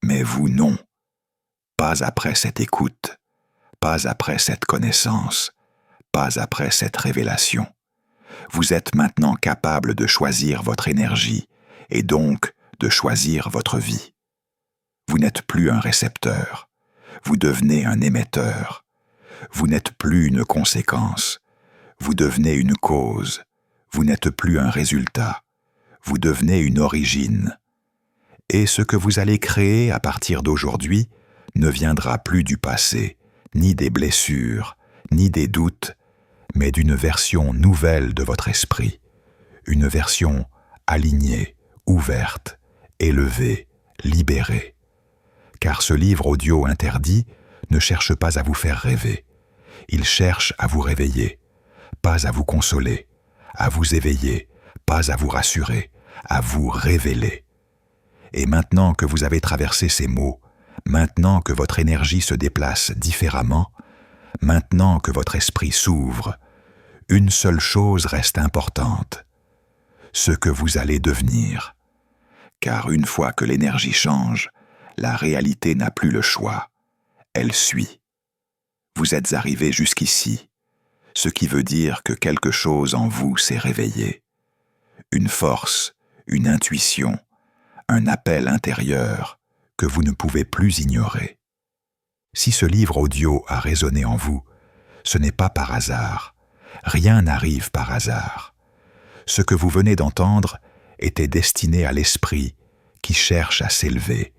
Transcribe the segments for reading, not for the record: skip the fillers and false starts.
Mais vous, non. Pas après cette écoute, pas après cette connaissance, pas après cette révélation. Vous êtes maintenant capable de choisir votre énergie et donc de choisir votre vie. Vous n'êtes plus un récepteur, vous devenez un émetteur. Vous n'êtes plus une conséquence, vous devenez une cause. Vous n'êtes plus un résultat, vous devenez une origine. Et ce que vous allez créer à partir d'aujourd'hui ne viendra plus du passé, ni des blessures, ni des doutes, mais d'une version nouvelle de votre esprit, une version alignée, ouverte, élevée, libérée. Car ce livre audio interdit ne cherche pas à vous faire rêver, il cherche à vous réveiller, pas à vous consoler, à vous éveiller, pas à vous rassurer, à vous révéler. Et maintenant que vous avez traversé ces mots, maintenant que votre énergie se déplace différemment, maintenant que votre esprit s'ouvre, une seule chose reste importante, ce que vous allez devenir. Car une fois que l'énergie change, la réalité n'a plus le choix, elle suit. Vous êtes arrivé jusqu'ici, ce qui veut dire que quelque chose en vous s'est réveillé. Une force, une intuition, un appel intérieur que vous ne pouvez plus ignorer. Si ce livre audio a résonné en vous, ce n'est pas par hasard. Rien n'arrive par hasard. Ce que vous venez d'entendre était destiné à l'esprit qui cherche à s'élever,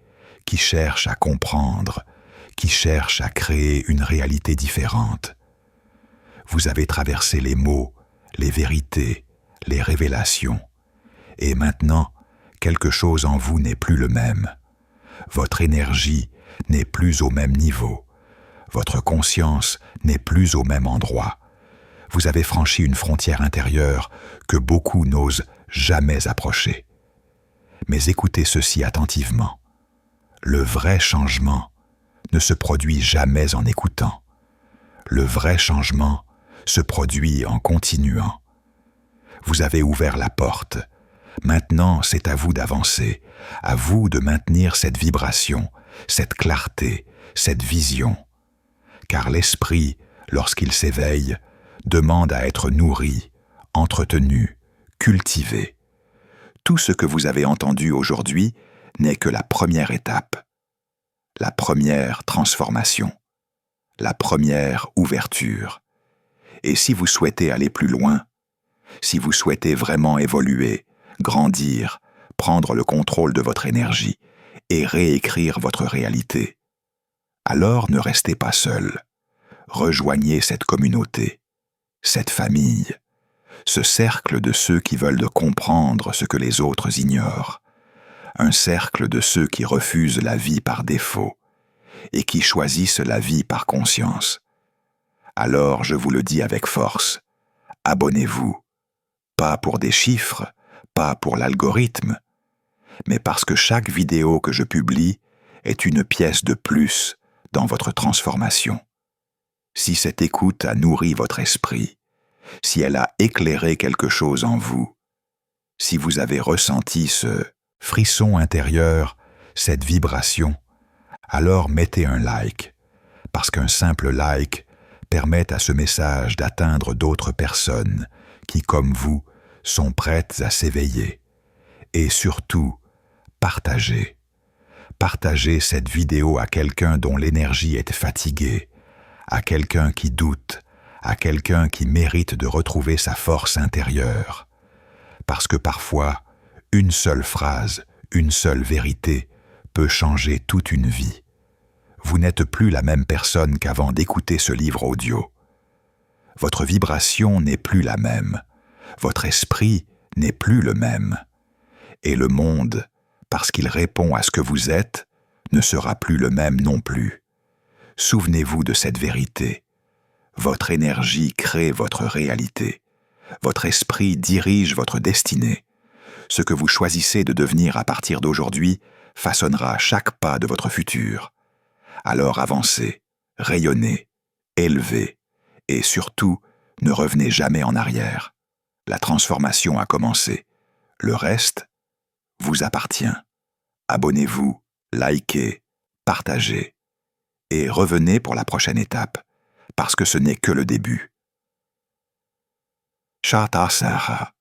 qui cherche à comprendre, qui cherche à créer une réalité différente. Vous avez traversé les mots, les vérités, les révélations. Et maintenant, quelque chose en vous n'est plus le même. Votre énergie n'est plus au même niveau. Votre conscience n'est plus au même endroit. Vous avez franchi une frontière intérieure que beaucoup n'osent jamais approcher. Mais écoutez ceci attentivement. Le vrai changement ne se produit jamais en écoutant. Le vrai changement se produit en continuant. Vous avez ouvert la porte. Maintenant, c'est à vous d'avancer, à vous de maintenir cette vibration, cette clarté, cette vision. Car l'esprit, lorsqu'il s'éveille, demande à être nourri, entretenu, cultivé. Tout ce que vous avez entendu aujourd'hui n'est que la première étape, la première transformation, la première ouverture. Et si vous souhaitez aller plus loin, si vous souhaitez vraiment évoluer, grandir, prendre le contrôle de votre énergie et réécrire votre réalité, alors ne restez pas seul. Rejoignez cette communauté, cette famille, ce cercle de ceux qui veulent comprendre ce que les autres ignorent, un cercle de ceux qui refusent la vie par défaut et qui choisissent la vie par conscience. Alors je vous le dis avec force, abonnez-vous, pas pour des chiffres, pas pour l'algorithme, mais parce que chaque vidéo que je publie est une pièce de plus dans votre transformation. Si cette écoute a nourri votre esprit, si elle a éclairé quelque chose en vous, si vous avez ressenti ce frisson intérieur, cette vibration, alors mettez un like, parce qu'un simple like permet à ce message d'atteindre d'autres personnes qui, comme vous, sont prêtes à s'éveiller. Et surtout, partagez. Partagez cette vidéo à quelqu'un dont l'énergie est fatiguée, à quelqu'un qui doute, à quelqu'un qui mérite de retrouver sa force intérieure. Parce que parfois, une seule phrase, une seule vérité peut changer toute une vie. Vous n'êtes plus la même personne qu'avant d'écouter ce livre audio. Votre vibration n'est plus la même. Votre esprit n'est plus le même. Et le monde, parce qu'il répond à ce que vous êtes, ne sera plus le même non plus. Souvenez-vous de cette vérité. Votre énergie crée votre réalité. Votre esprit dirige votre destinée. Ce que vous choisissez de devenir à partir d'aujourd'hui façonnera chaque pas de votre futur. Alors avancez, rayonnez, élevez, et surtout, ne revenez jamais en arrière. La transformation a commencé. Le reste vous appartient. Abonnez-vous likez, partagez, et revenez pour la prochaine étape, parce que ce n'est que le début. Shata Serra.